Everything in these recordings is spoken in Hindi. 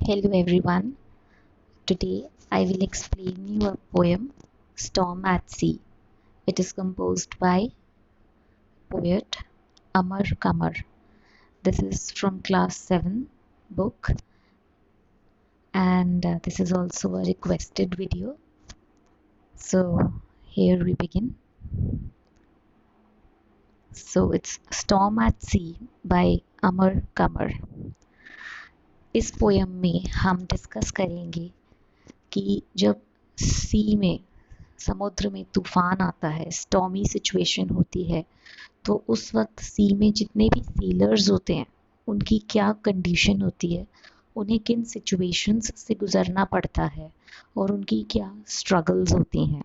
Hello everyone. Today I will explain you a poem Storm at Sea. It is composed by poet Amar Kamar. This is from class 7 book and this is also a requested video. So here we begin. So it's Storm at Sea by Amar Kamar. इस पोयम में हम डिस्कस करेंगे कि जब सी में समुद्र में तूफान आता है, स्टॉर्मी सिचुएशन होती है, तो उस वक्त सी में जितने भी सेलर्स होते हैं उनकी क्या कंडीशन होती है, उन्हें किन सिचुएशंस से गुजरना पड़ता है और उनकी क्या स्ट्रगल्स होती हैं।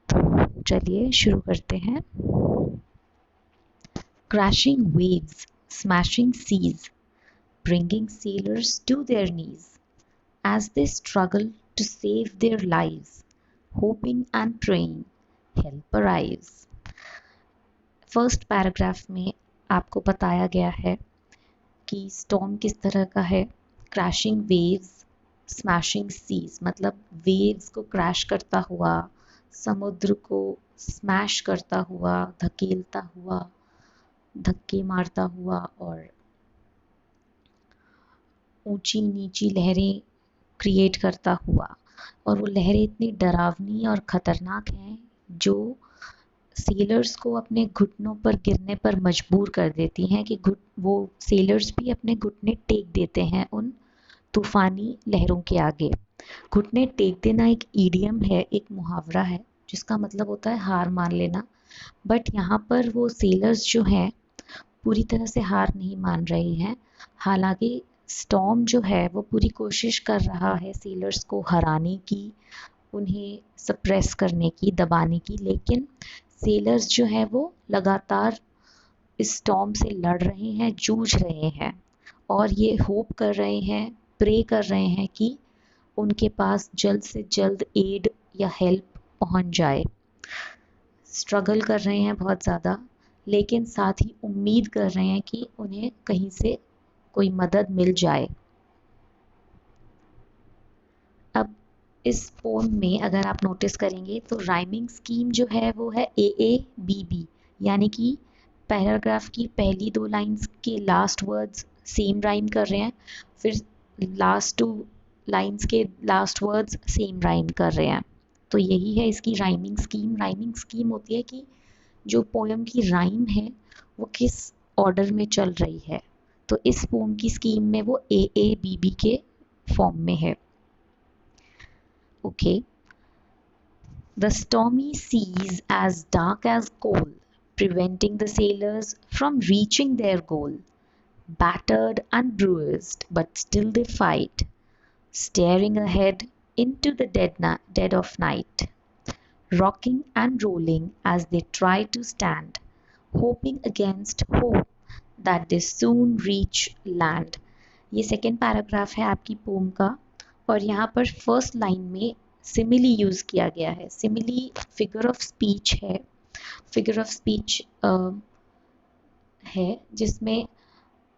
तो चलिए शुरू करते हैं। Crashing waves, smashing seas, bringing sailors to their knees as they struggle to save their lives, hoping and praying help arrives. First paragraph में आपको बताया गया है कि स्टॉर्म किस तरह का है। क्रैशिंग वेव्स, स्मैशिंग सीज, मतलब वेव्स को क्रैश करता हुआ, समुद्र को स्मैश करता हुआ, धकेलता हुआ, धक्के मारता हुआ और ऊंची नीची लहरें क्रिएट करता हुआ। और वो लहरें इतनी डरावनी और ख़तरनाक हैं जो सेलर्स को अपने घुटनों पर गिरने पर मजबूर कर देती हैं कि वो सेलर्स भी अपने घुटने टेक देते हैं उन तूफ़ानी लहरों के आगे। घुटने टेक देना एक ईडियम है, एक मुहावरा है जिसका मतलब होता है हार मान लेना। बट यहाँ पर वो सेलर्स जो हैं पूरी तरह से हार नहीं मान रहे हैं। हालांकि स्टॉर्म जो है वो पूरी कोशिश कर रहा है सेलर्स को हराने की, उन्हें सप्रेस करने की, दबाने की, लेकिन सेलर्स जो है वो लगातार इस स्टॉर्म से लड़ रहे हैं, जूझ रहे हैं और ये होप कर रहे हैं, प्रे कर रहे हैं कि उनके पास जल्द से जल्द एड या हेल्प पहुंच जाए। स्ट्रगल कर रहे हैं बहुत ज़्यादा, लेकिन साथ ही उम्मीद कर रहे हैं कि उन्हें कहीं से कोई मदद मिल जाए। अब इस पोम में अगर आप नोटिस करेंगे तो राइमिंग स्कीम जो है वो है AABB, यानी कि पैराग्राफ की पहली 2 लाइंस के लास्ट वर्ड्स सेम राइम कर रहे हैं, फिर लास्ट 2 लाइंस के लास्ट वर्ड्स सेम राइम कर रहे हैं। तो यही है इसकी राइमिंग स्कीम। राइमिंग स्कीम होती है कि जो पोएम की राइम है वो किस ऑर्डर में चल रही है। तो इस पोम की स्कीम में वो AABB के फॉर्म में है। Okay. The stormy seas as dark as coal, preventing the sailors from reaching their goal. Battered and bruised, but still they fight, staring ahead into the dead of night, rocking and rolling as they try to stand, hoping against hope that they soon reach land. ये सेकेंड पैराग्राफ है आपकी पोम का और यहाँ पर फर्स्ट लाइन में सिमिली यूज़ किया गया है। सिमिली फिगर ऑफ स्पीच है। फिगर ऑफ स्पीच है जिसमें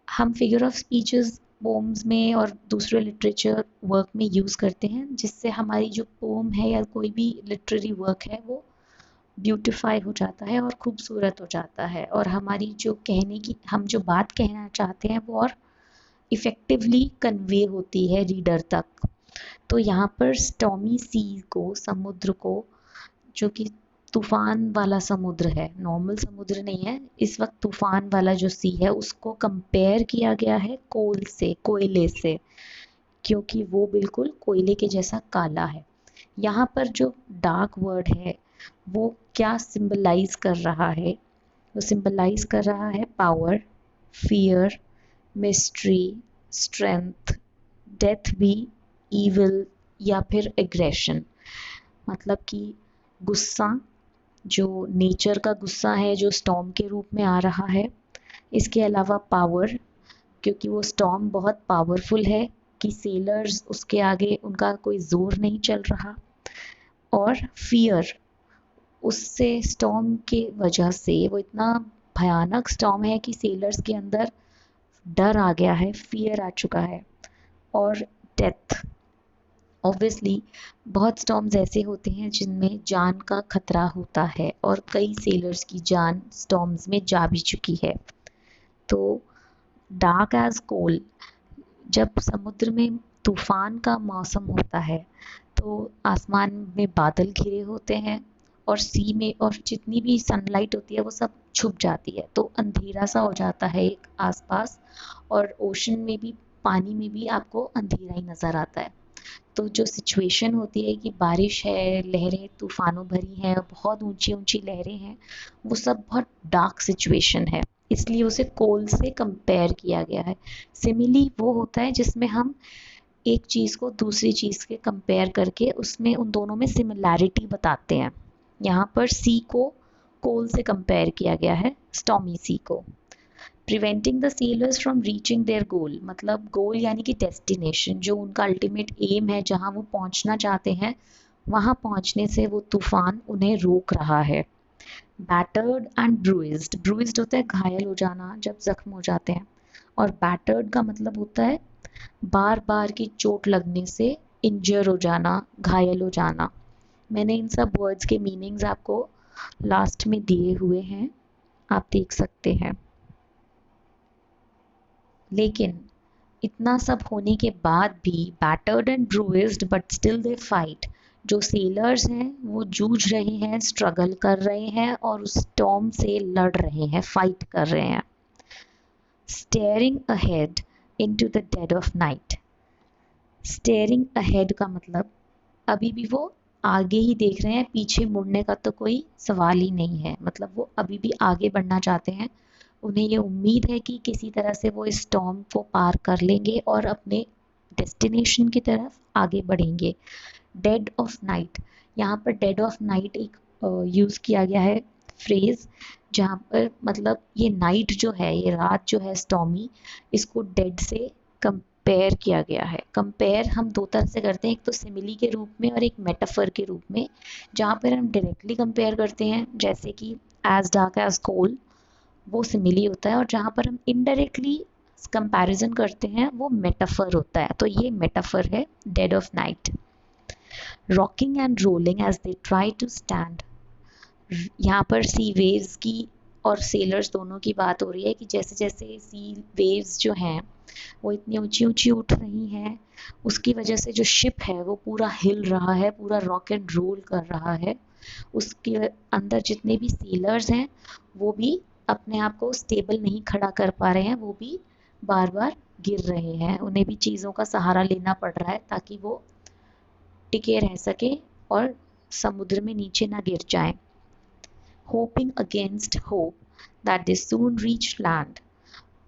हम फिगर ऑफ स्पीचेस पोम्स में और दूसरे लिटरेचर वर्क में यूज़ करते हैं, जिससे हमारी जो पोम है या कोई भी लिटरेरी वर्क है वो ब्यूटिफाई हो जाता है और खूबसूरत हो जाता है, और हमारी जो कहने की, हम जो बात कहना चाहते हैं वो और इफ़ेक्टिवली कन्वे होती है रीडर तक। तो यहाँ पर स्टॉर्मी सी को, समुद्र को, जो कि तूफ़ान वाला समुद्र है, नॉर्मल समुद्र नहीं है, इस वक्त तूफ़ान वाला जो सी है उसको कंपेयर किया गया है कोल से, कोयले से, क्योंकि वो बिल्कुल कोयले के जैसा काला है। यहाँ पर जो डार्क वर्ड है वो क्या सिंबलाइज कर रहा है? वो सिंबलाइज कर रहा है power, fear, mystery, strength, death भी, ईविल या फिर एग्रेशन। मतलब कि गुस्सा, जो नेचर का गुस्सा है जो स्टॉर्म के रूप में आ रहा है। इसके अलावा पावर, क्योंकि वो स्टॉर्म बहुत पावरफुल है कि सेलर्स उसके आगे उनका कोई ज़ोर नहीं चल रहा। और फियर, उससे स्टॉर्म के वजह से वो इतना भयानक स्टॉर्म है कि सेलर्स के अंदर डर आ गया है, फियर आ चुका है। और डेथ। ऑब्वियसली बहुत स्टॉर्म्स ऐसे होते हैं जिनमें जान का खतरा होता है और कई सेलर्स की जान स्टॉर्म्स में जा भी चुकी है। तो डार्क एज कोल, जब समुद्र में तूफान का मौसम होता है तो आसमान में बादल घिरे होते हैं और सी में और जितनी भी सनलाइट होती है वो सब छुप जाती है, तो अंधेरा सा हो जाता है एक आसपास, और ओशन में भी, पानी में भी आपको अंधेरा ही नज़र आता है। तो जो सिचुएशन होती है कि बारिश है, लहरें तूफानों भरी हैं, बहुत ऊंची ऊंची लहरें हैं, वो सब बहुत डार्क सिचुएशन है, इसलिए उसे कोल से कंपेयर किया गया है। सिमिली वो होता है जिसमें हम एक चीज़ को दूसरी चीज़ के कंपेयर करके उसमें उन दोनों में सिमिलैरिटी बताते हैं। यहाँ पर सी को कोल से कंपेयर किया गया है, स्टॉमी सी को। Preventing the sellers from reaching there गोल, मतलब गोल यानी कि डेस्टिनेशन, जो उनका अल्टीमेट एम है, जहाँ वो पहुँचना चाहते हैं, वहाँ पहुँचने से वो तूफान उन्हें रोक रहा है। बैटर्ड एंड ब्रूइज्ड, ब्रूइज्ड होता है घायल हो जाना, जब जख्म हो जाते हैं, और बैटर्ड का मतलब होता है बार बार की चोट लगने से इंजर हो जाना, घायल हो जाना। मैंने इन सब वर्ड्स के मीनिंग्स आपको लास्ट में दिए हुए हैं, आप देख सकते हैं। लेकिन इतना सब होने के बाद भी battered and bruised but still they fight, जो सेलर्स हैं वो जूझ रहे हैं, स्ट्रगल कर रहे हैं और उस स्टॉर्म से लड़ रहे हैं, फाइट कर रहे हैं। Steering ahead into the dead of night, steering ahead का मतलब अभी भी वो आगे ही देख रहे हैं, पीछे मुड़ने का तो कोई सवाल ही नहीं है, मतलब वो अभी भी आगे बढ़ना चाहते हैं। उन्हें ये उम्मीद है कि किसी तरह से वो इस स्टॉर्म को पार कर लेंगे और अपने डेस्टिनेशन की तरफ आगे बढ़ेंगे। डेड ऑफ नाइट, यहाँ पर डेड ऑफ नाइट एक यूज़ किया गया है फ्रेज़, जहाँ पर मतलब ये नाइट जो है, ये रात जो है स्टॉर्मी, इसको डेड से कंपेयर किया गया है। कंपेयर हम दो तरह से करते हैं, एक तो सिमिली के रूप में और एक मेटाफर के रूप में। जहाँ पर हम डायरेक्टली कंपेयर करते हैं, जैसे कि एज डार्क एज कोल, वो सिमिली होता है, और जहाँ पर हम इनडायरेक्टली कंपैरिजन करते हैं वो मेटाफर होता है। तो ये मेटाफर है dead of night. Rocking and rolling as they try to stand, यहाँ पर सी वेव्स की और सेलर्स दोनों की बात हो रही है कि जैसे जैसे सी वेव्स जो हैं वो इतनी ऊंची ऊंची उठ रही हैं, उसकी वजह से जो शिप है वो पूरा हिल रहा है, पूरा रॉक एंड रोल कर रहा है। उसके अंदर जितने भी सेलर्स हैं वो भी अपने आप को स्टेबल नहीं खड़ा कर पा रहे हैं, वो भी बार बार गिर रहे हैं, उन्हें भी चीज़ों का सहारा लेना पड़ रहा है ताकि वो टिके रह सके और समुद्र में नीचे ना गिर जाएं। Hopping against hope that they soon reach land,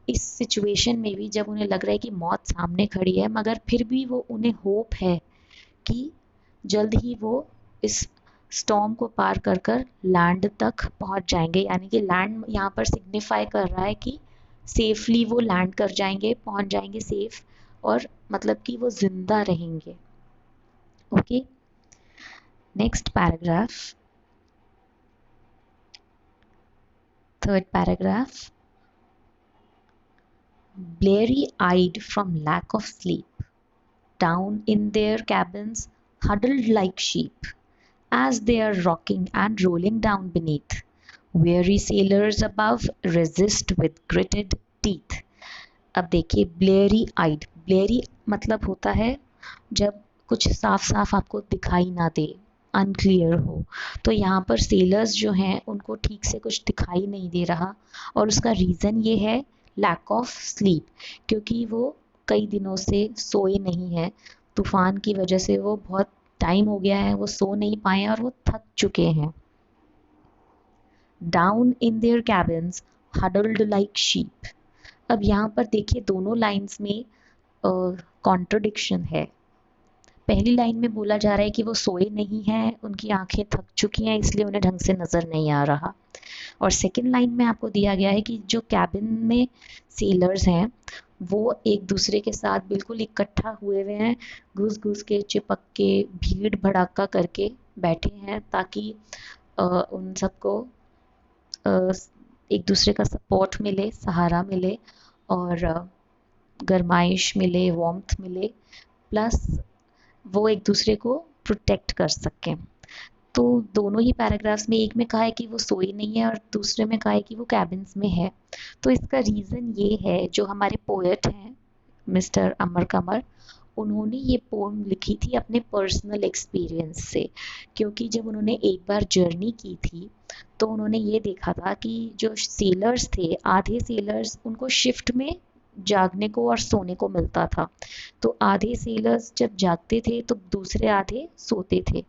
इस सिचुएशन में भी जब उन्हें लग रहा है कि मौत सामने खड़ी है, मगर फिर भी वो उन्हें होप है कि जल्द ही वो इस स्टॉर्म को पार कर कर लैंड तक पहुंच जाएंगे। यानी कि लैंड यहाँ पर सिग्निफाई कर रहा है कि सेफली वो लैंड कर जाएंगे, पहुंच जाएंगे सेफ, और मतलब कि वो जिंदा रहेंगे। Okay, next paragraph, third paragraph. Bleary-eyed from lack of sleep, down in their cabins, huddled like sheep, as they are rocking and rolling down beneath. Weary sailors above resist with gritted teeth. अब देखिए ब्लेरी आइड, ब्लेरी मतलब होता है जब कुछ साफ साफ आपको दिखाई ना दे, अनक्लियर हो। तो यहाँ पर सेलर्स जो हैं उनको ठीक से कुछ दिखाई नहीं दे रहा, और उसका रीज़न ये है लैक ऑफ स्लीप, क्योंकि वो कई दिनों से सोए नहीं हैं, तूफान की वजह से वो बहुत टाइम हो गया है, वो सो नहीं पाए हैं और वो थक चुके हैं। Down in their cabins huddled like sheep, अब यहाँ पर देखिए दोनों लाइंस में कॉन्ट्रडिक्शन है। पहली लाइन में बोला जा रहा है कि वो सोए नहीं हैं, उनकी आंखें थक चुकी हैं, इसलिए उन्हें ढंग से नज़र नहीं आ रहा, और सेकंड लाइन में आपको दिया गया है कि जो कैबिन में सेलर्स हैं वो एक दूसरे के साथ बिल्कुल इकट्ठा हुए हुए हैं, घुस घुस के, चिपक के, भीड़ भड़ाका करके बैठे हैं, ताकि उन सबको एक दूसरे का सपोर्ट मिले, सहारा मिले, और गरमाइश मिले, वार्मथ मिले, प्लस वो एक दूसरे को प्रोटेक्ट कर सकें। तो दोनों ही पैराग्राफ्स में, एक में कहा है कि वो सोई नहीं है और दूसरे में कहा है कि वो कैबिन्स में है। तो इसका रीज़न ये है, जो हमारे पोएट हैं मिस्टर अमर कमर, उन्होंने ये पोम लिखी थी अपने पर्सनल एक्सपीरियंस से। क्योंकि जब उन्होंने एक बार जर्नी की थी तो उन्होंने ये देखा था कि जो सेलर्स थे, आधे सेलर्स, उनको शिफ्ट में जागने को और सोने को मिलता था। तो आधे सेलर्स जब जागते थे तो दूसरे आधे सोते थे,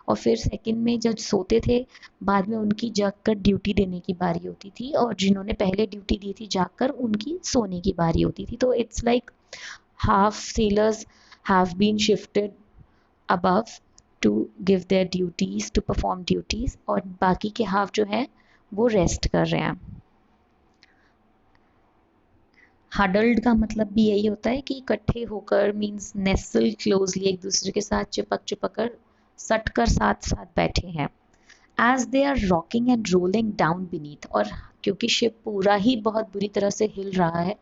और फिर सेकंड में जब सोते थे, बाद में उनकी जागकर ड्यूटी देने की बारी होती थी, और जिन्होंने पहले ड्यूटी दी थी जागकर, उनकी सोने की बारी होती थी। तो it's like half sailors have been shifted above to give their duties, to perform duties, और बाकी के हाफ जो है वो रेस्ट कर रहे हैं। हडल्ड का मतलब भी यही होता है कि इकट्ठे होकर, मीन्स नेस्ल क्लोजली, एक दूसरे के साथ चिपक चिपक कर, सट कर साथ साथ बैठे हैं। As they are rocking and rolling down beneath, और क्योंकि शिप पूरा ही बहुत बुरी तरह से हिल रहा है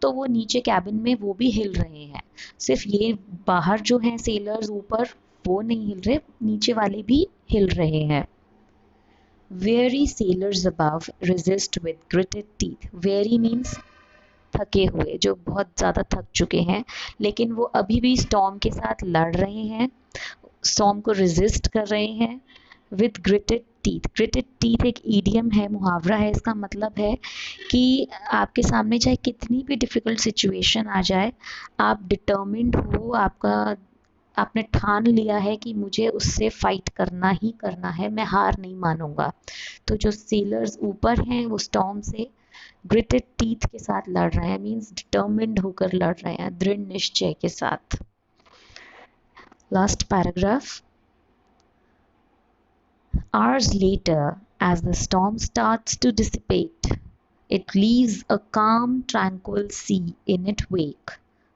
तो वो नीचे कैबिन में वो भी हिल रहे हैं। सिर्फ ये बाहर जो हैं सेलर्स, ऊपर वो नहीं हिल रहे, नीचे वाले भी हिल रहे हैं। Weary sailors above resist with gritted teeth. Weary means थके हुए, जो बहुत ज़्यादा थक चुके हैं, लेकिन वो अभी भी स्टॉर्म के साथ लड़ रहे हैं, स्टॉर्म को रेजिस्ट कर रहे हैं विद ग्रिटेड टीथ। ग्रिटेड टीथ एक ईडियम है, मुहावरा है। इसका मतलब है कि आपके सामने चाहे कितनी भी डिफ़िकल्ट सिचुएशन आ जाए, आप डिटर्मिन्ड हो, आपने ठान लिया है कि मुझे उससे फाइट करना ही करना है, मैं हार नहीं मानूंगा। तो जो सेलर्स ऊपर हैं वो स्टॉर्म से ग्रिटेड टीथ के साथ लड़ रहे हैं, मीन्स डिटर्मिन्ड होकर लड़ रहे हैं, दृढ़ निश्चय के साथ। Last paragraph. Hours later, as the storm starts to dissipate, it leaves a calm, tranquil sea in its wake.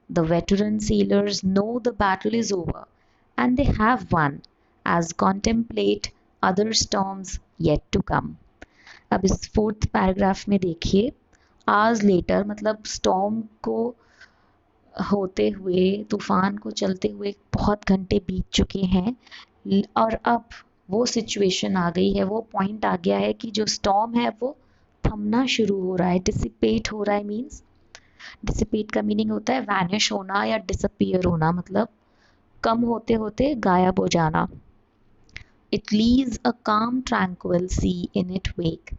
The veteran sailors know the battle is over, and they have won, as contemplate other storms yet to come. अब इस फोर्थ पैराग्राफ में देखिए, आवर्स लेटर मतलब स्टॉर्म को होते हुए, तूफान को चलते हुए बहुत घंटे बीत चुके हैं, और अब वो सिचुएशन आ गई है, वो पॉइंट आ गया है कि जो स्टॉर्म है वो थमना शुरू हो रहा है, डिसिपेट हो रहा है। मीन्स डिसिपेट का मीनिंग होता है वैनिश होना या डिसअपियर होना, मतलब कम होते होते गायब हो जाना। इट लीव्स अ काम ट्रैंक्विल सी इन इट वेक।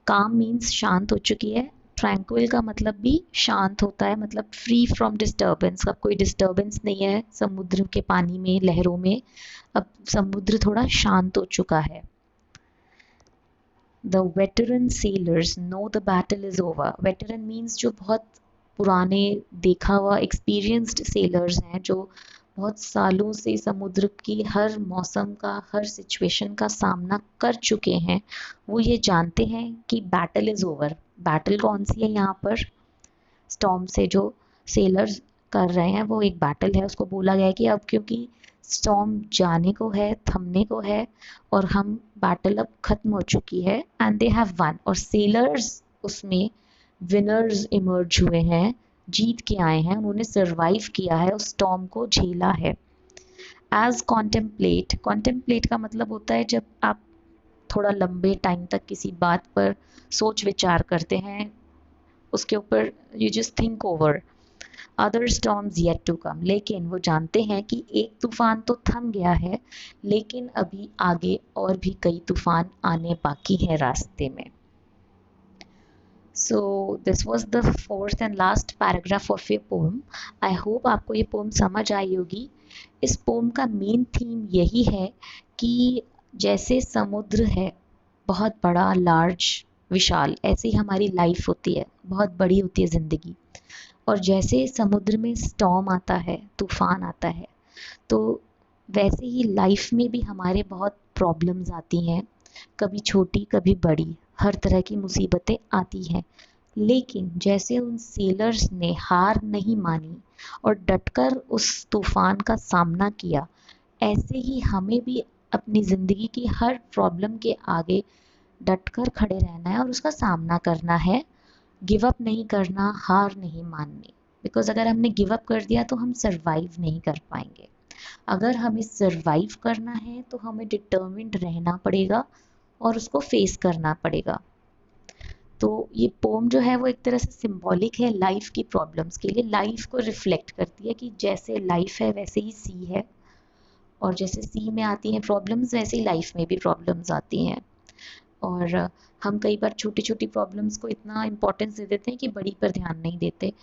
काम मीन्स शांत हो चुकी है, ट्रैंक्विल का मतलब भी शांत होता है, मतलब फ्री फ्रॉम डिस्टर्बेंस। अब कोई डिस्टर्बेंस नहीं है समुद्र के पानी में, लहरों में, अब समुद्र थोड़ा शांत हो चुका है। The veteran sellers know the battle is over. Veteran means जो बहुत पुराने, देखा हुआ, एक्सपीरियंस्ड सेलर्स हैं, जो बहुत सालों से समुद्र की हर मौसम का, हर सिचुएशन का सामना कर चुके हैं, वो ये जानते हैं कि बैटल इज़ ओवर। बैटल कौन सी है यहाँ पर? स्टॉर्म से जो सेलर्स कर रहे हैं वो एक बैटल है। उसको बोला गया है कि अब क्योंकि स्टॉर्म जाने को है, थमने को है, और हम बैटल अब ख़त्म हो चुकी है, एंड दे हैव वन, और सेलर्स उसमें विनर्स इमर्ज हुए हैं, जीत के आए हैं, उन्होंने सरवाइव किया है, उस स्टॉर्म को झेला है। एज कॉन्टेम्पलेट, कॉन्टेम्पलेट का मतलब होता है जब आप थोड़ा लंबे टाइम तक किसी बात पर सोच विचार करते हैं, उसके ऊपर you just think over other storms yet to come. लेकिन वो जानते हैं कि एक तूफान तो थम गया है, लेकिन अभी आगे और भी कई तूफान आने बाकी हैं रास्ते में। So this was the fourth and last paragraph of a poem. I hope आपको ये पोम समझ आई होगी। इस पोम का मेन थीम यही है कि जैसे समुद्र है बहुत बड़ा, लार्ज, विशाल, ऐसे ही हमारी लाइफ होती है, बहुत बड़ी होती है ज़िंदगी। और जैसे समुद्र में स्टॉर्म आता है, तूफान आता है, तो वैसे ही लाइफ में भी हमारे बहुत प्रॉब्लम्स आती हैं, कभी छोटी कभी बड़ी, हर तरह की मुसीबतें आती हैं। लेकिन जैसे उन सेलर्स ने हार नहीं मानी और डटकर उस तूफान का सामना किया, ऐसे ही हमें भी अपनी ज़िंदगी की हर प्रॉब्लम के आगे डटकर खड़े रहना है और उसका सामना करना है। गिव अप नहीं करना, हार नहीं माननी। बिकॉज अगर हमने गिव अप कर दिया तो हम सर्वाइव नहीं कर पाएंगे। अगर हमें सर्वाइव करना है तो हमें डिटर्मिन्ड रहना पड़ेगा और उसको फेस करना पड़ेगा। तो ये पोम जो है वो एक तरह से सिंबॉलिक है लाइफ की प्रॉब्लम्स के लिए, लाइफ को रिफ्लेक्ट करती है कि जैसे लाइफ है वैसे ही सी है, और जैसे सी में आती हैं प्रॉब्लम्स वैसे ही लाइफ में भी प्रॉब्लम्स आती हैं। और हम कई बार छोटी छोटी प्रॉब्लम्स को इतना इम्पोर्टेंस दे देते हैं कि बड़ी पर ध्यान नहीं देते,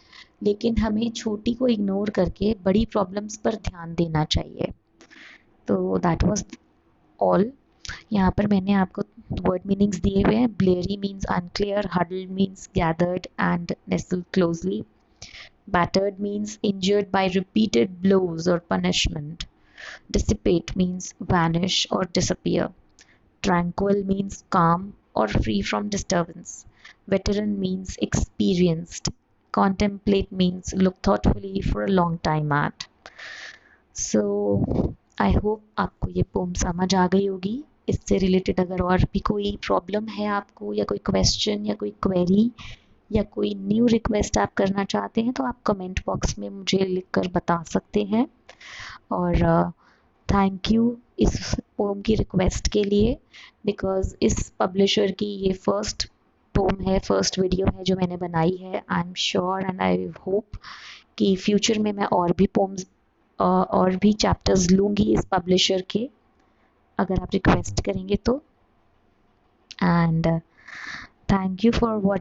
लेकिन हमें छोटी को इग्नोर करके बड़ी प्रॉब्लम्स पर ध्यान देना चाहिए। तो दैट वाज ऑल। यहाँ पर मैंने आपको वर्ड मीनिंग्स दिए हुए हैं। Bleary means unclear, huddled means gathered and nestled closely, battered means injured by repeated blows or punishment, dissipate means vanish or disappear, tranquil means calm or free from disturbance, veteran means experienced, contemplate means look thoughtfully for a long time at. So I hope आपको ये पोम समझ आ गई होगी। इससे रिलेटेड अगर और भी कोई प्रॉब्लम है आपको, या कोई क्वेश्चन या कोई क्वेरी या कोई न्यू रिक्वेस्ट आप करना चाहते हैं, तो आप कमेंट बॉक्स में मुझे लिख कर बता सकते हैं। और थैंक यू इस पोम की रिक्वेस्ट के लिए, बिकॉज़ इस पब्लिशर की ये फर्स्ट पोम है, फर्स्ट वीडियो है जो मैंने बनाई है। I am sure and I hope कि फ्यूचर में मैं और भी पोम्स और भी चैप्टर्स लूँगी इस पब्लिशर के, अगर आप रिक्वेस्ट करेंगे तो। And thank you for watching.